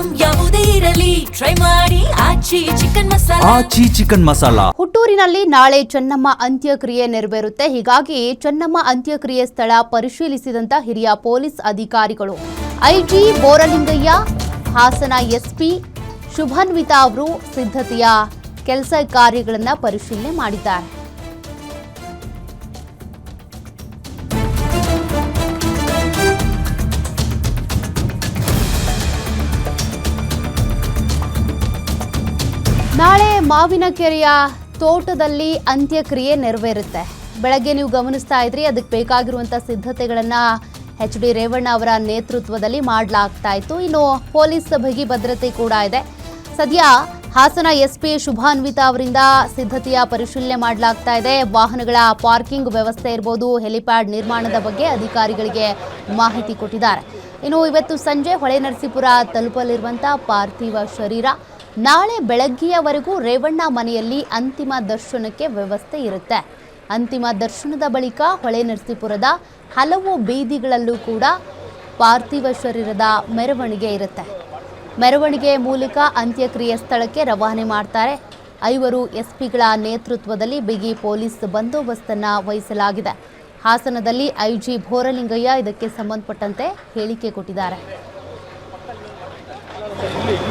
Item ಯಾವುದೇ ಇರಲಿ try ಮಾಡಿ ಆಚಿ ಚಿಕನ್ ಮಸಾಲಾ. ಹುಟ್ಟೂರಿನಲ್ಲಿ ನಾಳೆ ಚೆನ್ನಮ್ಮ ಅಂತ್ಯಕ್ರಿಯೆ ನೆರವೇರುತ್ತೆ. ಹೀಗಾಗಿ ಚೆನ್ನಮ್ಮ ಅಂತ್ಯಕ್ರಿಯೆ ಸ್ಥಳ ಪರಿಶೀಲಿಸಿದಂತ ಹಿರಿಯ ಪೊಲೀಸ್ ಅಧಿಕಾರಿಗಳು ಐಜಿ ಬೋರಲಿಂಗಯ್ಯ, ಹಾಸನ ಎಸ್ಪಿ ಶುಭನ್ವಿತಾ ಅವರು ಸಿದ್ಧತೆಯ ಕೆಲಸ ಕಾರ್ಯಗಳನ್ನು ಪರಿಶೀಲನೆ ಮಾಡಿದ್ದಾರೆ. ನಾಳೆ ಮಾವಿನಕೆರೆಯ ತೋಟದಲ್ಲಿ ಅಂತ್ಯಕ್ರಿಯೆ ನೆರವೇರುತ್ತೆ. ಬೆಳಗ್ಗೆ ನೀವು ಗಮನಿಸ್ತಾ ಇದ್ರಿ, ಅದಕ್ಕೆ ಬೇಕಾಗಿರುವಂಥ ಸಿದ್ಧತೆಗಳನ್ನು ಎಚ್.ಡಿ. ರೇವಣ್ಣ ಅವರ ನೇತೃತ್ವದಲ್ಲಿ ಮಾಡಲಾಗ್ತಾ ಇತ್ತು. ಇನ್ನು ಪೊಲೀಸ್ ಬಿಗಿ ಭದ್ರತೆ ಕೂಡ ಇದೆ. ಸದ್ಯ ಹಾಸನ ಎಸ್ಪಿ ಶುಭಾನ್ವಿತಾ ಅವರಿಂದ ಸಿದ್ಧತೆಯ ಪರಿಶೀಲನೆ ಮಾಡಲಾಗ್ತಾ ಇದೆ. ವಾಹನಗಳ ಪಾರ್ಕಿಂಗ್ ವ್ಯವಸ್ಥೆ ಇರ್ಬೋದು, ಹೆಲಿಪ್ಯಾಡ್ ನಿರ್ಮಾಣದ ಬಗ್ಗೆ ಅಧಿಕಾರಿಗಳಿಗೆ ಮಾಹಿತಿ ಕೊಟ್ಟಿದ್ದಾರೆ. ಇನ್ನು ಇವತ್ತು ಸಂಜೆ ಹೊಳೆನರಸೀಪುರ ತಲುಪಲಿರುವಂಥ ಪಾರ್ಥಿವ ಶರೀರ ನಾಳೆ ಬೆಳಗ್ಗೆಯವರೆಗೂ ರೇವಣ್ಣ ಮನೆಯಲ್ಲಿ ಅಂತಿಮ ದರ್ಶನಕ್ಕೆ ವ್ಯವಸ್ಥೆ ಇರುತ್ತೆ. ಅಂತಿಮ ದರ್ಶನದ ಬಳಿಕ ಹೊಳೆನರಸೀಪುರದ ಹಲವು ಬೀದಿಗಳಲ್ಲೂ ಕೂಡ ಪಾರ್ಥಿವ ಶರೀರದ ಮೆರವಣಿಗೆ ಇರುತ್ತೆ. ಮೆರವಣಿಗೆ ಮೂಲಕ ಅಂತ್ಯಕ್ರಿಯೆ ಸ್ಥಳಕ್ಕೆ ರವಾನೆ ಮಾಡ್ತಾರೆ. 5 ಎಸ್ಪಿಗಳ ನೇತೃತ್ವದಲ್ಲಿ ಬಿಗಿ ಪೊಲೀಸ್ ಬಂದೋಬಸ್ತನ್ನು ವಹಿಸಲಾಗಿದೆ. ಹಾಸನದಲ್ಲಿ ಐಜಿ ಬೋರಲಿಂಗಯ್ಯ ಇದಕ್ಕೆ ಸಂಬಂಧಪಟ್ಟಂತೆ ಹೇಳಿಕೆ ಕೊಟ್ಟಿದ್ದಾರೆ. ಇಲ್ಲಿ